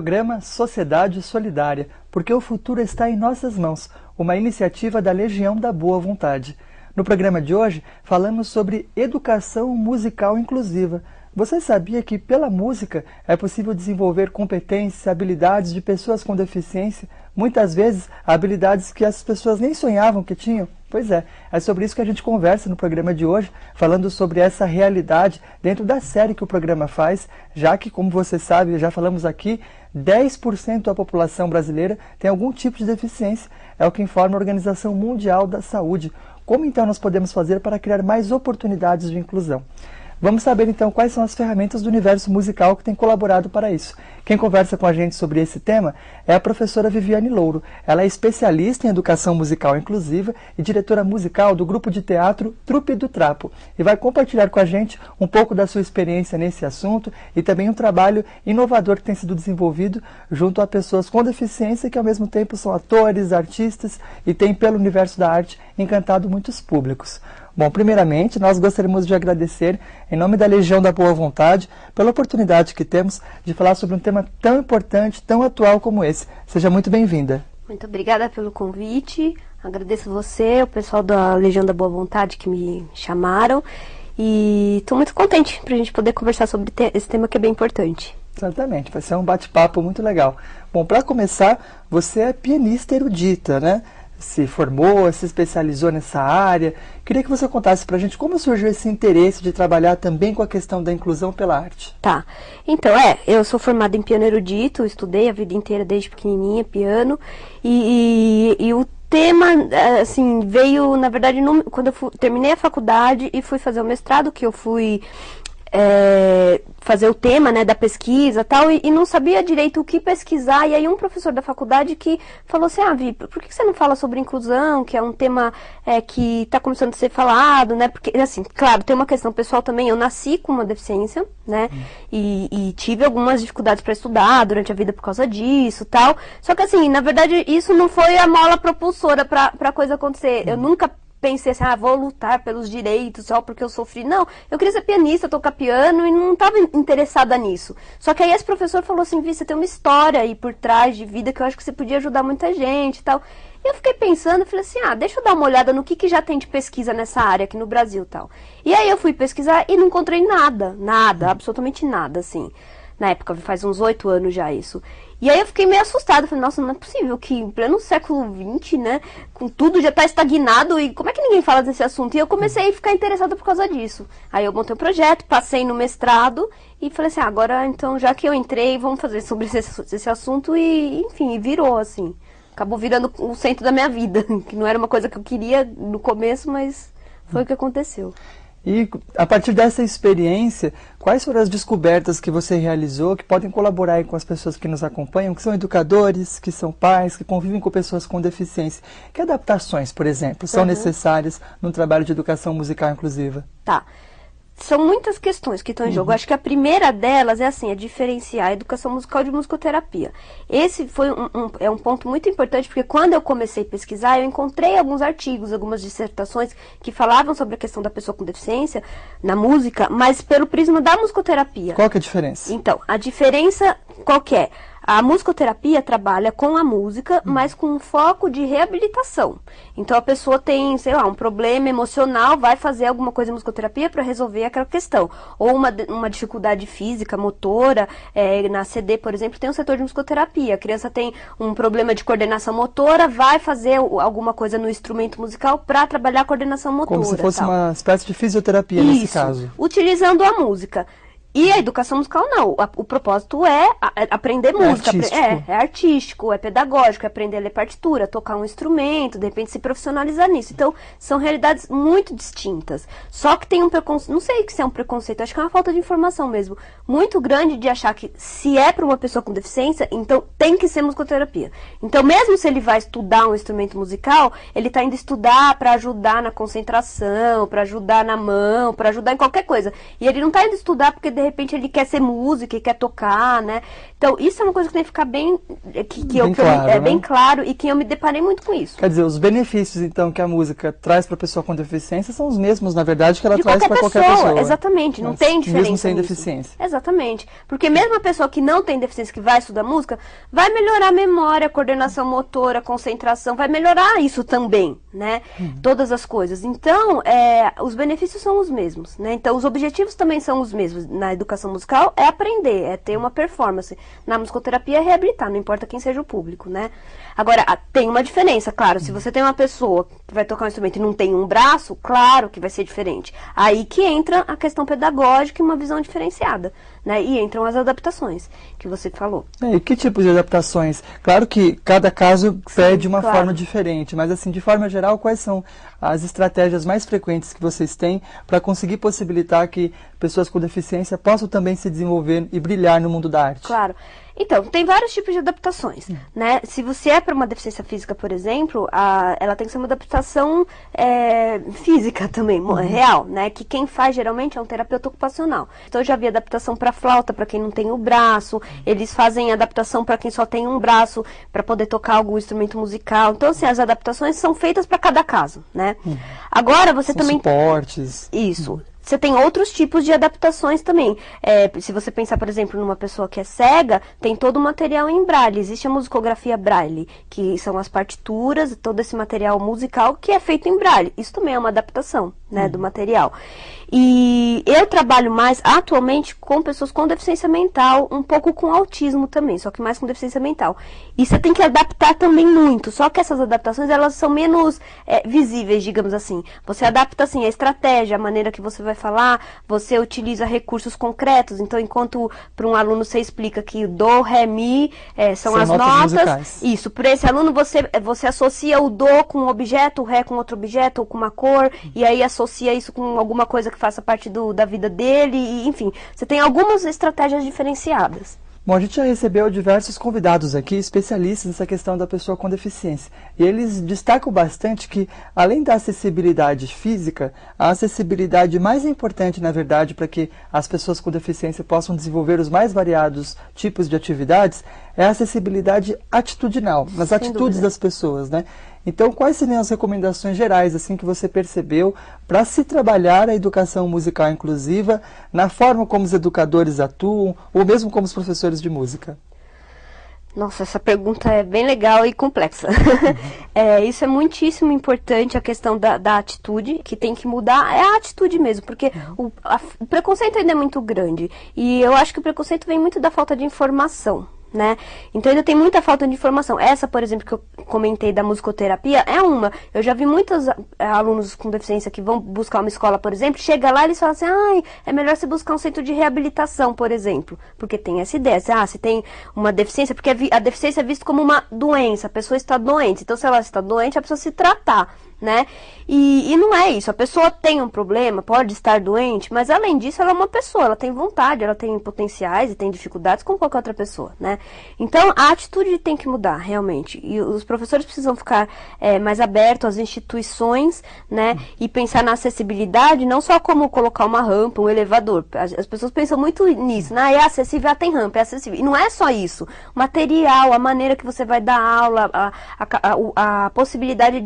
programa Sociedade Solidária, porque o futuro está em nossas mãos, uma iniciativa da Legião da Boa Vontade. No programa de hoje, falamos sobre educação musical inclusiva. Você sabia que pela música é possível desenvolver competências, habilidades de pessoas com deficiência, muitas vezes habilidades que as pessoas nem sonhavam que tinham? Pois é sobre isso que a gente conversa no programa de hoje, falando sobre essa realidade dentro da série que o programa faz, já que, como você sabe, já falamos aqui, 10% da população brasileira tem algum tipo de deficiência, é o que informa a Organização Mundial da Saúde. Como então nós podemos fazer para criar mais oportunidades de inclusão? Vamos saber então quais são as ferramentas do universo musical que têm colaborado para isso. Quem conversa com a gente sobre esse tema é a professora Viviane Louro. Ela é especialista em educação musical inclusiva e diretora musical do grupo de teatro Trupe do Trapo. E vai compartilhar com a gente um pouco da sua experiência nesse assunto e também um trabalho inovador que tem sido desenvolvido junto a pessoas com deficiência que ao mesmo tempo são atores, artistas e têm pelo universo da arte encantado muitos públicos. Bom, primeiramente, nós gostaríamos de agradecer, em nome da Legião da Boa Vontade, pela oportunidade que temos de falar sobre um tema tão importante, tão atual como esse. Seja muito bem-vinda. Muito obrigada pelo convite, agradeço você, o pessoal da Legião da Boa Vontade que me chamaram e estou muito contente para a gente poder conversar sobre esse tema que é bem importante. Exatamente, vai ser um bate-papo muito legal. Bom, para começar, você é pianista erudita, né? Se formou, se especializou nessa área. Queria que você contasse pra gente como surgiu esse interesse de trabalhar também com a questão da inclusão pela arte. Tá, então eu sou formada em piano erudito, estudei a vida inteira desde pequenininha piano e o tema, assim, veio, na verdade, quando eu terminei a faculdade e fui fazer o mestrado, que eu fui fazer o tema, né, da pesquisa tal, e não sabia direito o que pesquisar, e aí um professor da faculdade que falou assim, Vi, por que você não fala sobre inclusão, que é um tema que está começando a ser falado, né, porque, assim, claro, tem uma questão pessoal também, eu nasci com uma deficiência, né, e tive algumas dificuldades para estudar durante a vida por causa disso tal, só que assim, na verdade, isso não foi a mola propulsora para a coisa acontecer, eu nunca pensei assim, vou lutar pelos direitos só porque eu sofri. Não, eu queria ser pianista, tocar piano e não estava interessada nisso. Só que aí esse professor falou assim, Vi, você tem uma história aí por trás de vida que eu acho que você podia ajudar muita gente e tal. E eu fiquei pensando, falei assim, deixa eu dar uma olhada no que já tem de pesquisa nessa área aqui no Brasil e tal. E aí eu fui pesquisar e não encontrei nada, absolutamente nada, assim. Na época, faz uns 8 anos já isso. E aí eu fiquei meio assustada, falei, nossa, não é possível que em pleno século XX, né, com tudo já tá estagnado, e como é que ninguém fala desse assunto? E eu comecei a ficar interessada por causa disso. Aí eu montei um projeto, passei no mestrado, e falei assim, agora, então, já que eu entrei, vamos fazer sobre esse assunto, e, enfim, virou, assim. Acabou virando o centro da minha vida, que não era uma coisa que eu queria no começo, mas foi o que aconteceu. E a partir dessa experiência, quais foram as descobertas que você realizou que podem colaborar com as pessoas que nos acompanham, que são educadores, que são pais, que convivem com pessoas com deficiência? Que adaptações, por exemplo, são necessárias no trabalho de educação musical inclusiva? Tá. São muitas questões que estão em jogo. Acho que a primeira delas é assim, diferenciar a educação musical de musicoterapia. Esse foi um ponto muito importante, porque quando eu comecei a pesquisar, eu encontrei alguns artigos, algumas dissertações que falavam sobre a questão da pessoa com deficiência na música, mas pelo prisma da musicoterapia. Qual que é a diferença? Então, a diferença qual que é? A musicoterapia trabalha com a música, mas com um foco de reabilitação. Então a pessoa tem, sei lá, um problema emocional, vai fazer alguma coisa em musicoterapia para resolver aquela questão. Ou uma dificuldade física, motora, na CD, por exemplo, tem um setor de musicoterapia. A criança tem um problema de coordenação motora, vai fazer alguma coisa no instrumento musical para trabalhar a coordenação motora. Como se fosse uma espécie de fisioterapia nesse caso. Utilizando a música. E a educação musical não, o propósito é aprender música, é artístico, é pedagógico, é aprender a ler partitura, tocar um instrumento, de repente se profissionalizar nisso. Então, são realidades muito distintas. Só que tem um preconceito, não sei se é um preconceito, acho que é uma falta de informação mesmo, muito grande de achar que se é para uma pessoa com deficiência, então tem que ser musicoterapia. Então, mesmo se ele vai estudar um instrumento musical, ele está indo estudar para ajudar na concentração, para ajudar na mão, para ajudar em qualquer coisa. E ele não está indo estudar porque de repente ele quer ser músico e quer tocar, né? Então, isso é uma coisa que tem que ficar bem bem claro e que eu me deparei muito com isso. Quer dizer, os benefícios, então, que a música traz para a pessoa com deficiência são os mesmos, na verdade, que ela traz para qualquer pessoa. Exatamente, não tem diferença mesmo sem nisso. deficiência. Exatamente. Porque mesmo a pessoa que não tem deficiência, que vai estudar música, vai melhorar a memória, a coordenação motora, a concentração, vai melhorar isso também, né? Todas as coisas. Então, os benefícios são os mesmos, né? Então, os objetivos também são os mesmos. Na educação musical é aprender, é ter uma performance. Na musicoterapia é reabilitar, não importa quem seja o público, né? Agora, tem uma diferença, claro. Se você tem uma pessoa que vai tocar um instrumento e não tem um braço, claro que vai ser diferente. Aí que entra a questão pedagógica e uma visão diferenciada, né? E entram as adaptações que você falou. E que tipo de adaptações? Claro que cada caso pede uma forma diferente, mas assim, de forma geral, quais são as estratégias mais frequentes que vocês têm para conseguir possibilitar que pessoas com deficiência possam também se desenvolver e brilhar no mundo da arte? Claro. Então, tem vários tipos de adaptações, né? Se você é para uma deficiência física, por exemplo, ela tem que ser uma adaptação física também, real, né? Que quem faz geralmente é um terapeuta ocupacional. Então, eu já vi adaptação para flauta, para quem não tem o braço, eles fazem adaptação para quem só tem um braço, para poder tocar algum instrumento musical. Então, assim, as adaptações são feitas para cada caso, né? Agora, você são também... suportes. Isso. Você tem outros tipos de adaptações também. Se você pensar, por exemplo, numa pessoa que é cega, tem todo o material em braille. Existe a musicografia braille, que são as partituras, todo esse material musical que é feito em braille. Isso também é uma adaptação, né, do material. E eu trabalho mais atualmente com pessoas com deficiência mental, um pouco com autismo também, só que mais com deficiência mental. E você tem que adaptar também muito, só que essas adaptações, elas são menos visíveis, digamos assim. Você adapta, assim, a estratégia, a maneira que você vai falar, você utiliza recursos concretos. Então, enquanto para um aluno você explica que do, ré, mi são as notas musicais. Isso, para esse aluno você associa o do com um objeto, o ré com outro objeto ou com uma cor, e aí associa isso com alguma coisa que faça parte da vida dele, e, enfim, você tem algumas estratégias diferenciadas. Bom, a gente já recebeu diversos convidados aqui, especialistas nessa questão da pessoa com deficiência. E eles destacam bastante que, além da acessibilidade física, a acessibilidade mais importante, na verdade, para que as pessoas com deficiência possam desenvolver os mais variados tipos de atividades, é a acessibilidade atitudinal, nas atitudes das pessoas, né? Então, quais seriam as recomendações gerais assim que você percebeu para se trabalhar a educação musical inclusiva na forma como os educadores atuam ou mesmo como os professores de música? Nossa, essa pergunta é bem legal e complexa. Isso é muitíssimo importante, a questão da atitude, que tem que mudar, é a atitude mesmo, porque o preconceito ainda é muito grande. E eu acho que o preconceito vem muito da falta de informação, né? Então ainda tem muita falta de informação. Essa, por exemplo, que eu comentei da musicoterapia, é uma. Eu já vi muitos alunos com deficiência que vão buscar uma escola, por exemplo, chega lá e eles falam assim, é melhor você buscar um centro de reabilitação, por exemplo, porque tem essa ideia, se tem uma deficiência, porque a deficiência é vista como uma doença, a pessoa está doente, então se ela está doente, ela precisa se tratar, né? E não é isso, a pessoa tem um problema, pode estar doente, mas além disso ela é uma pessoa, ela tem vontade, ela tem potenciais e tem dificuldades como qualquer outra pessoa, né? Então a atitude tem que mudar, realmente, e os professores precisam ficar mais abertos às instituições, né? E pensar na acessibilidade, não só como colocar uma rampa, um elevador, as pessoas pensam muito nisso, né? É acessível, tem rampa, é acessível, e não é só isso, o material, a maneira que você vai dar aula, a possibilidade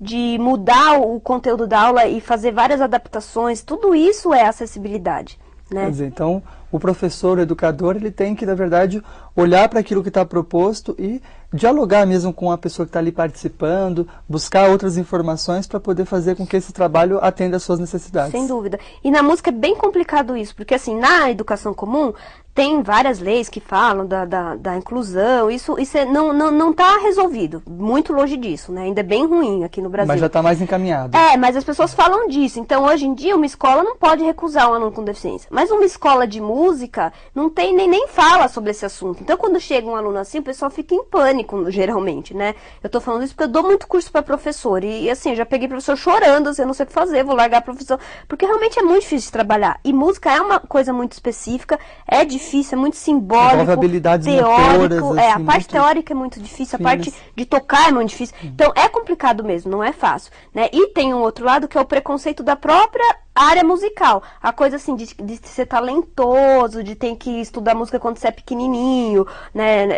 de mudar o conteúdo da aula e fazer várias adaptações, tudo isso é acessibilidade, né? Quer dizer, então, o professor, o educador, ele tem que, na verdade, olhar para aquilo que está proposto e dialogar mesmo com a pessoa que está ali participando, buscar outras informações para poder fazer com que esse trabalho atenda às suas necessidades. Sem dúvida. E na música é bem complicado isso, porque assim, na educação comum, tem várias leis que falam da inclusão, isso não está resolvido, muito longe disso, né? Ainda é bem ruim aqui no Brasil. Mas já está mais encaminhado. Mas as pessoas falam disso, então hoje em dia uma escola não pode recusar um aluno com deficiência, mas uma escola de música não tem nem fala sobre esse assunto, então quando chega um aluno assim, o pessoal fica em pânico, geralmente, né? Eu tô falando isso porque eu dou muito curso para professor, e assim, eu já peguei professor chorando, assim, eu não sei o que fazer, vou largar a profissão, porque realmente é muito difícil de trabalhar, e música é uma coisa muito específica, é difícil, é muito simbólico, habilidades teórico, motoras, assim, a parte teórica é muito difícil, finas. a parte de tocar é muito difícil, então é complicado mesmo, não é fácil, né? E tem um outro lado que é o preconceito da própria a área musical. A coisa assim de ser talentoso, de ter que estudar música quando você é pequenininho, né?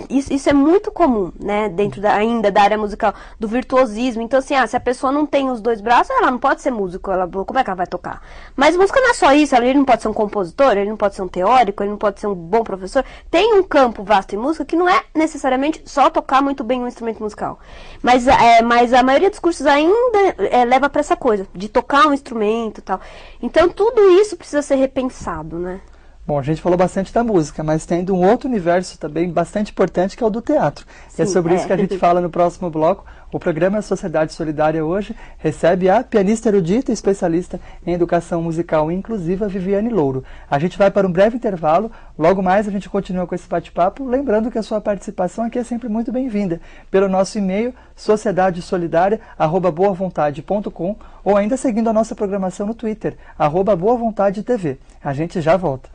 Isso é muito comum, né? Dentro ainda da área musical, do virtuosismo. Então, assim, se a pessoa não tem os dois braços, ela não pode ser músico. Como é que ela vai tocar? Mas música não é só isso. Ele não pode ser um compositor, ele não pode ser um teórico, ele não pode ser um bom professor. Tem um campo vasto em música que não é necessariamente só tocar muito bem um instrumento musical. Mas a maioria dos cursos ainda leva para essa coisa, de tocar um instrumento e tal. Então, tudo isso precisa ser repensado, né? Bom, a gente falou bastante da música, mas tem um outro universo também bastante importante, que é o do teatro. Sim, é sobre isso que a gente fala no próximo bloco. O programa Sociedade Solidária hoje recebe a pianista erudita e especialista em educação musical inclusiva, Viviane Louro. A gente vai para um breve intervalo, logo mais a gente continua com esse bate-papo, lembrando que a sua participação aqui é sempre muito bem-vinda, pelo nosso e-mail sociedadesolidaria@boavontade.com ou ainda seguindo a nossa programação no Twitter, @boavontadetv. A gente já volta.